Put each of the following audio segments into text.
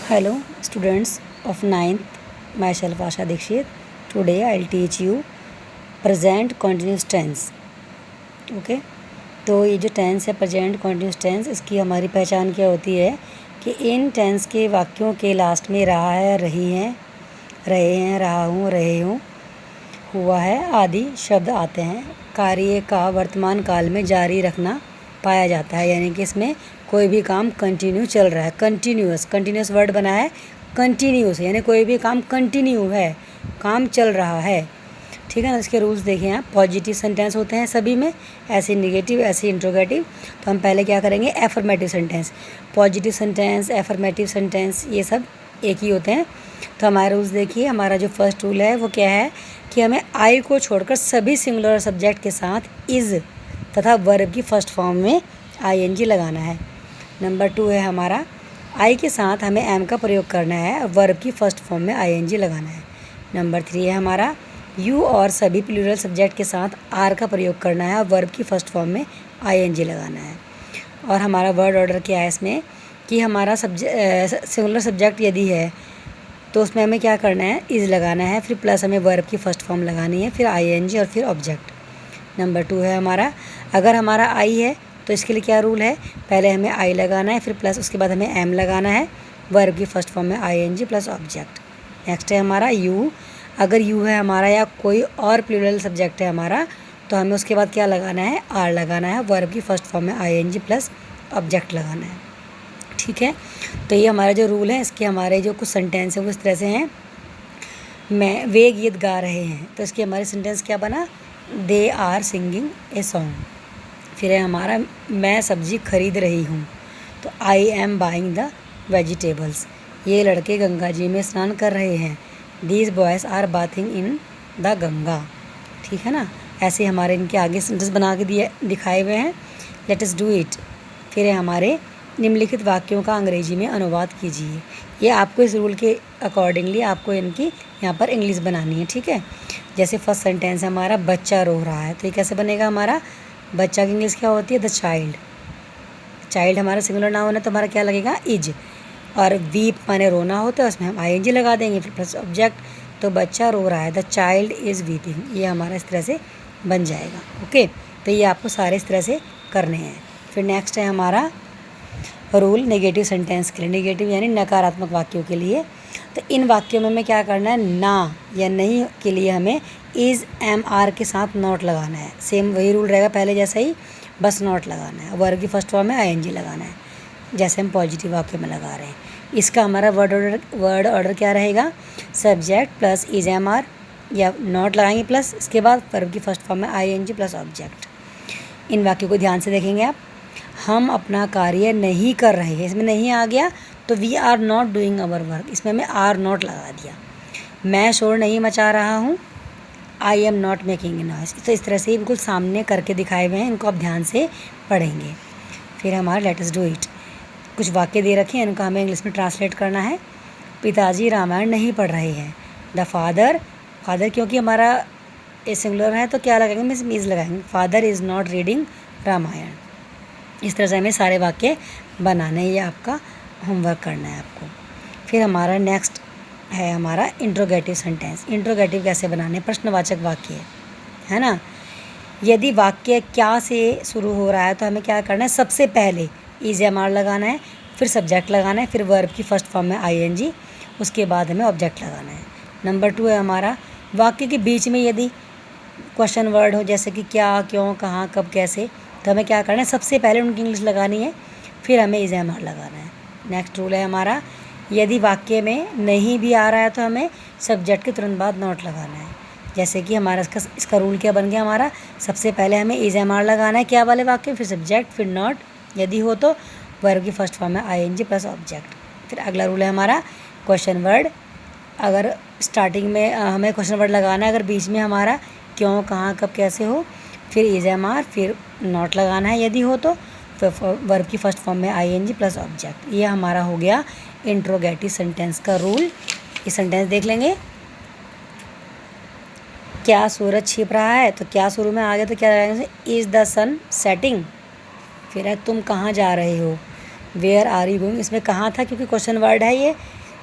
Hello students of 9th, myself Asha Dikshit. Today I'll teach you present continuous tense. Okay तो ये जो tense है present continuous tense, इसकी हमारी पहचान क्या होती है कि इन टेंस के वाक्यों के लास्ट में रहा है, रही हैं, रहे हैं, रहा हूँ, रहे हूँ, हुआ है आदि शब्द आते हैं। कार्य का वर्तमान काल में जारी रखना पाया जाता है, यानी कि इसमें कोई भी काम कंटिन्यू चल रहा है। कंटिन्यूस वर्ड बना है कंटिन्यूस, यानी कोई भी काम कंटिन्यू है, काम चल रहा है। ठीक है ना। इसके रूल्स देखें आप। पॉजिटिव सेंटेंस होते हैं सभी में, ऐसे नेगेटिव, ऐसे इंट्रोगेटिव। तो हम पहले क्या करेंगे, affirmative sentence. Positive sentence, affirmative sentence, ये सब एक ही होते हैं। तो हमारे रूल्स देखिए। हमारा जो फर्स्ट रूल है वो क्या है कि हमें आई को छोड़कर सभी सिंगुलर सब्जेक्ट के साथ इज़ तथा वर्ब की फर्स्ट फॉर्म में आईएनजी लगाना है। नंबर 2 है हमारा, आई के साथ हमें एम का प्रयोग करना है और वर्ब की फर्स्ट फॉर्म में आईएनजी लगाना है। नंबर 3 है हमारा, यू और सभी प्लूरल सब्जेक्ट के साथ आर का प्रयोग करना है और वर्ब की फर्स्ट फॉर्म में आईएनजी लगाना है। और हमारा वर्ड ऑर्डर क्या है इसमें कि हमारा सिंगुलर सब्जेक्ट यदि है तो उसमें हमें क्या करना है, इज़ लगाना है, फिर प्लस हमें वर्ब की फर्स्ट फॉर्म लगानी है, फिर आईएनजी और फिर ऑब्जेक्ट। नंबर 2 है हमारा, अगर हमारा आई है तो इसके लिए क्या रूल है, पहले हमें आई लगाना है, फिर प्लस उसके बाद हमें एम लगाना है, वर्ब की फर्स्ट फॉर्म में आईएनजी प्लस ऑब्जेक्ट। नेक्स्ट है हमारा यू, अगर यू है हमारा या कोई और प्लूरल सब्जेक्ट है हमारा तो हमें उसके बाद क्या लगाना है, आर लगाना है, वर्ब की फर्स्ट फॉर्म में आईएनजी प्लस ऑब्जेक्ट लगाना है। ठीक है। तो ये हमारा जो रूल है, इसके हमारे जो कुछ सेंटेंस हैं वो इस तरह से हैं। वे गीत गा रहे हैं, तो इसकी हमारी सेंटेंस क्या बना, they are singing a song. फिर है हमारा, मैं सब्ज़ी खरीद रही हूँ, तो I am buying the vegetables. ये लड़के गंगा जी में स्नान कर रहे हैं, these boys are bathing in the Ganga. ठीक है ना। ऐसे हमारे इनके आगे सेंटेंस बना के दिखाए हुए हैं। Let us do it. फिर है हमारे, निम्नलिखित वाक्यों का अंग्रेजी में अनुवाद कीजिए। ये आपको इस रूल के अकॉर्डिंगली आपको इनकी यहाँ पर इंग्लिश बनानी है। ठीक है। जैसे फर्स्ट सेंटेंस है हमारा, बच्चा रो रहा है, तो ये कैसे बनेगा हमारा, बच्चा की इंग्लिश क्या होती है, द चाइल्ड। चाइल्ड हमारा सिंगुलर नाउन है तो हमारा क्या लगेगा, इज। और वीप माने रोना होता है, उसमें हम आईएनजी लगा देंगे, फिर प्लस ऑब्जेक्ट। तो बच्चा रो रहा है, द चाइल्ड इज़ वीपिंग। ये हमारा इस तरह से बन जाएगा। ओके। तो ये आपको सारे इस तरह से करने हैं। फिर नेक्स्ट है हमारा रूल नेगेटिव सेंटेंस के लिए, नेगेटिव यानी नकारात्मक वाक्यों के लिए। तो इन वाक्यों में हमें क्या करना है, ना या नहीं के लिए हमें इज़ एम आर के साथ नॉट लगाना है। सेम वही रूल रहेगा पहले जैसा ही, बस नॉट लगाना है। वर्ब की फर्स्ट फॉर्म में आईएनजी लगाना है, जैसे हम पॉजिटिव वाक्य में लगा रहे हैं। इसका हमारा वर्ड ऑर्डर क्या रहेगा, subject plus is am are या नॉट लगाएंगे प्लस, इसके बाद वर्ब की फर्स्ट फॉर्म में आईएनजी प्लस ऑब्जेक्ट। इन वाक्यों को ध्यान से देखेंगे आप। हम अपना कार्य नहीं कर रहे हैं, इसमें नहीं आ गया तो we are not doing our work, इसमें हमें आर नॉट लगा दिया। मैं शोर नहीं मचा रहा हूँ, I am not making a noise. तो इस तरह से ही बिल्कुल सामने करके दिखाए हुए हैं, इनको आप ध्यान से पढ़ेंगे। फिर हमारा लेट अस डू इट। कुछ वाक्य दे रखे हैं, इनको हमें इंग्लिश में ट्रांसलेट करना है। पिताजी रामायण नहीं पढ़ रहे हैं, द फादर क्योंकि हमारा ए सिंगुलर है तो क्या लगाएंगे, मीन्स इज लगाएंगे, father is not reading Ramayan. इस तरह से हमें सारे वाक्य बनाने, ये आपका होमवर्क करना है आपको। फिर हमारा नेक्स्ट है हमारा इंट्रोगेटिव सेंटेंस। इंट्रोगेटिव कैसे बनाने, प्रश्नवाचक वाक्य है ना। यदि वाक्य क्या से शुरू हो रहा है तो हमें क्या करना है, सबसे पहले इज एम आर लगाना है, फिर सब्जेक्ट लगाना है, फिर वर्ब की फर्स्ट फॉर्म में आईएनजी, उसके बाद हमें ऑब्जेक्ट लगाना है। नंबर 2 है हमारा, वाक्य के बीच में यदि क्वेश्चन वर्ड हो, जैसे कि क्या, क्यों, कहाँ, कब, कैसे, तो हमें क्या करना है, सबसे पहले उनकी इंग्लिश लगानी है, फिर हमें इज़ एम आर लगाना है। नेक्स्ट रूल है हमारा, यदि वाक्य में नहीं भी आ रहा है तो हमें सब्जेक्ट के तुरंत बाद नॉट लगाना है। जैसे कि हमारा इसका रूल क्या बन गया हमारा, सबसे पहले हमें इज़ एम आर लगाना है क्या वाले वाक्य, फिर सब्जेक्ट, फिर नॉट, यदि हो तो वर्ब की फर्स्ट फॉर्म में आईएनजी प्लस ऑब्जेक्ट। फिर अगला रूल है हमारा, क्वेश्चन वर्ड। अगर स्टार्टिंग में हमें क्वेश्चन वर्ड लगाना है, अगर बीच में हमारा क्यों, कहाँ, कब, कैसे हो, फिर इज़ एम आर, फिर नॉट लगाना है यदि हो तो, फिर वर्ब की फर्स्ट फॉर्म में आईएनजी प्लस ऑब्जेक्ट। ये हमारा हो गया इंट्रोगेटिव सेंटेंस का रूल। ये सेंटेंस देख लेंगे। क्या सूरज छिप रहा है, तो क्या शुरू में आ गया तो क्या लगाएंगे, इज़ द सन सेटिंग। फिर है तुम कहाँ जा रहे हो, वेयर आर यू गोइंग, इसमें कहाँ था क्योंकि क्वेश्चन वर्ड है ये,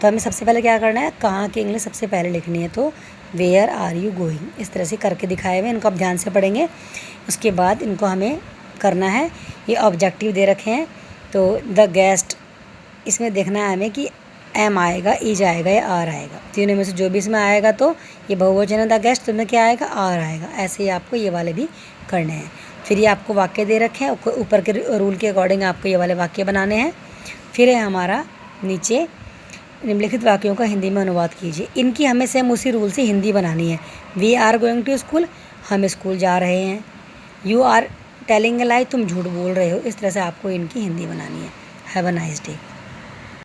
तो हमें सबसे पहले क्या करना है, कहाँ की इंग्लिश सबसे पहले लिखनी है। तो वेयर आर यू गोइंग इस तरह से करके दिखाए हुए, इनको आप ध्यान से पढ़ेंगे। उसके बाद इनको हमें करना है, ये ऑब्जेक्टिव दे रखे हैं। तो द गेस्ट, इसमें देखना है हमें कि एम आएगा, इज आएगा या आर आएगा। तीनों में से जो भी इसमें आएगा तो ये बहुवचन है द गेस्ट, तो इसमें क्या आएगा, आर आएगा। ऐसे ही आपको ये वाले भी करने हैं। फिर ये आपको वाक्य दे रखे हैं, ऊपर के रूल के अकॉर्डिंग आपको ये वाले वाक्य बनाने हैं। फिर है हमारा नीचे निम्नलिखित वाक्यों का हिंदी में अनुवाद कीजिए। इनकी हमें सेम उसी रूल से हिंदी बनानी है। We are going to school, हम स्कूल जा रहे हैं। You are telling a lie, तुम झूठ बोल रहे हो। इस तरह से आपको इनकी हिंदी बनानी है। Have a nice day.